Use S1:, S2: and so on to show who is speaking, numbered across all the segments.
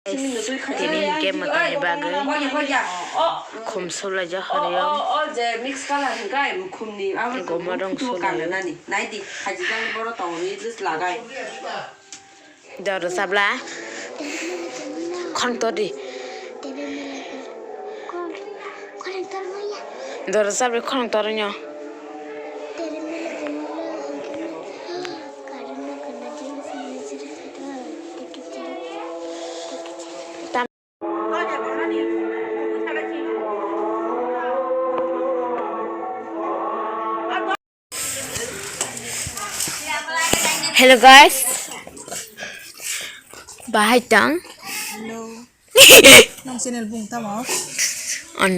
S1: Tini game matanya bagai kum sola jah Hariom gomarong sola jar sabla kon todi jar sabla kon tornya Hello guys, bahai tang.
S2: Hello. Nang channel bung tamo.
S1: On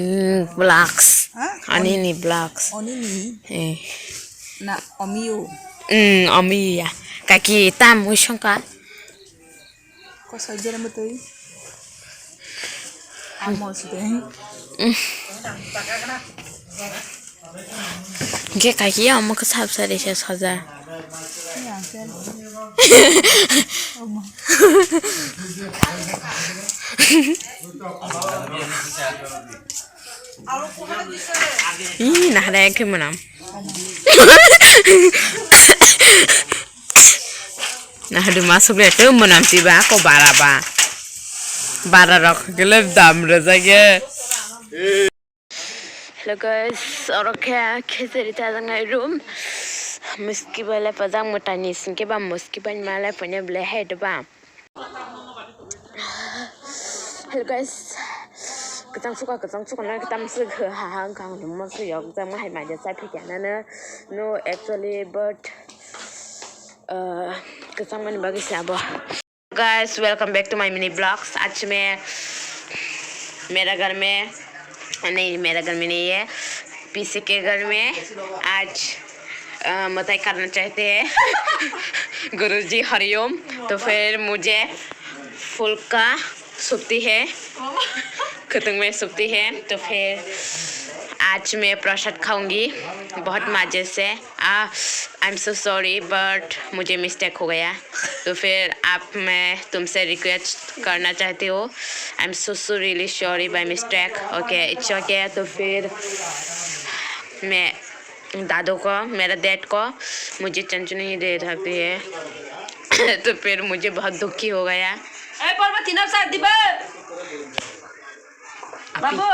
S1: vlogs. On ini vlogs.
S2: On ini.
S1: Eh.
S2: Na omiu.
S1: Omi ya. Kaki tam usangka.
S2: Ko sajar betul. Amos deh.
S1: Ge kaki ya mau kesab sari saja.
S2: Ya, kan.
S1: Ih, nah ada yang kemenam. Nah, ada masuk lihat tuh menam tiba aku baraba. Bararok gelap dam rezeki. Hello guys, orang kaya cerita dengan room. Meski bala padang mutani singke ba meski ban mala punya bela head ba. Hello guys, kita suka na kita mesti ke hang kang rumah tu ya kita mah hai maja saya fikir na no actually but kita mana bagi siapa. Guys, welcome back to my mini vlogs. आज मैं मेरा घर में नहीं नहीं है PC के घर में आज mwtai करना चाहते हैं गुरुजी हरिओम तो फिर मुझे फूल का सुप्ती है खतंग में सुप्ती है तो फिर आज मैं प्रसाद खाऊंगी बहुत मजे से I am so sorry but मुझे मिस्टेक हो गया तो फिर आप मैं तुमसे रिक्वेस्ट करना चाहती हूँ I am so really sorry by mistake okay it's okay तो फिर मैं दादू को मेरा डैड को मुझे चंचू नहीं दे सकती है तो फिर मुझे बहुत दुखी हो गया बाबू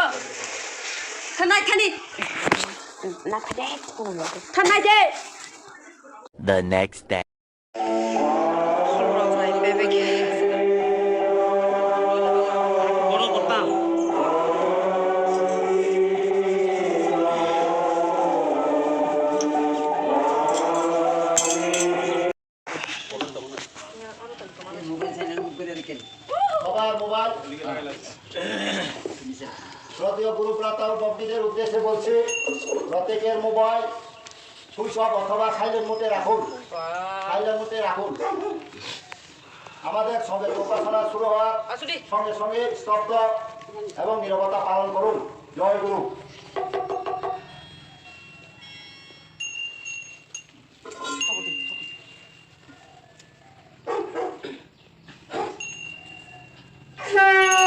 S3: The next day.
S4: শ্রদ্ধেয় গুরু প্রাতঃ ভক্তিদের উদ্দেশ্যে বলছি প্রত্যেকের মোবাইল সুইচ অফ অথবা সাইলেন্ট মোডে রাখুন আমাদের সঙ্গে উপাসনা শুরু হওয়ার সঙ্গে সঙ্গে স্তব্ধ এবং নীরবতা পালন করুন জয় গুরু জয়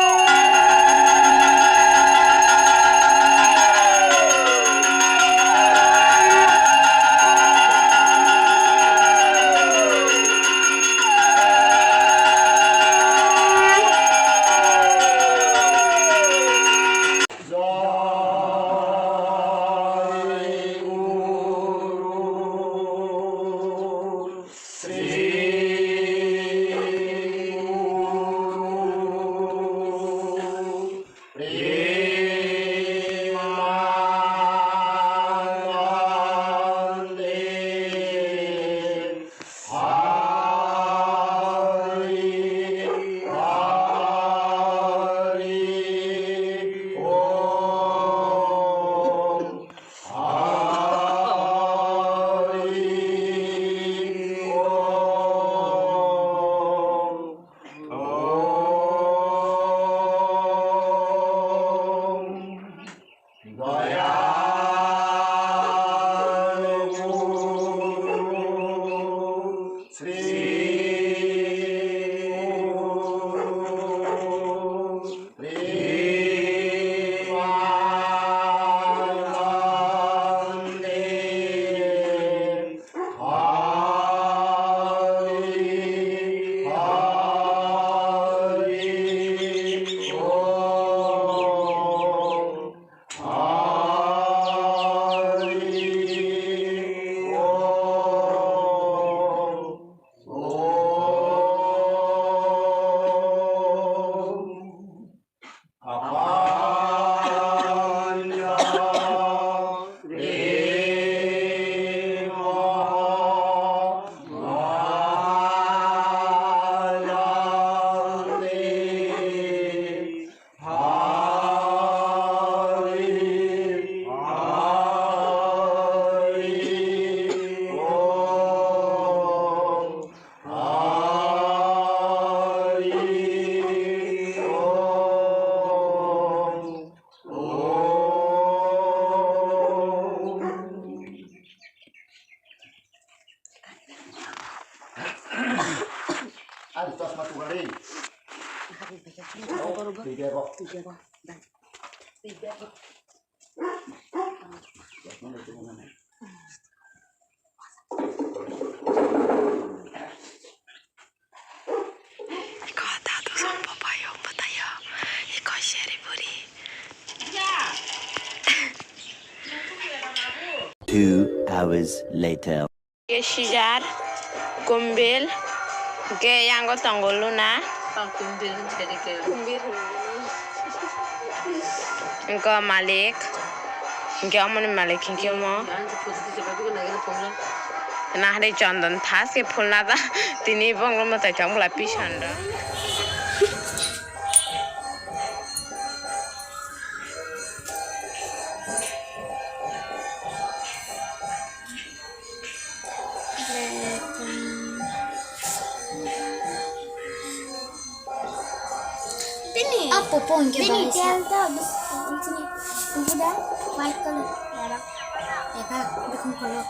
S1: 이거 나도 손 봐봐요. 못해요. 이거 쉐리브리.
S3: 2 hours later.
S1: Ke shijar, kumbil, ke yang ko tanggol Lunna. Engkau Malik, engkau mana Malik engkau mau? Nah hari Jondan tas ke pun nada, tini bang rumah tak kamu lapis anda.
S5: Apa pun ke bini tell the sini. Tunggu dah. White color. Ya kan, bukan color.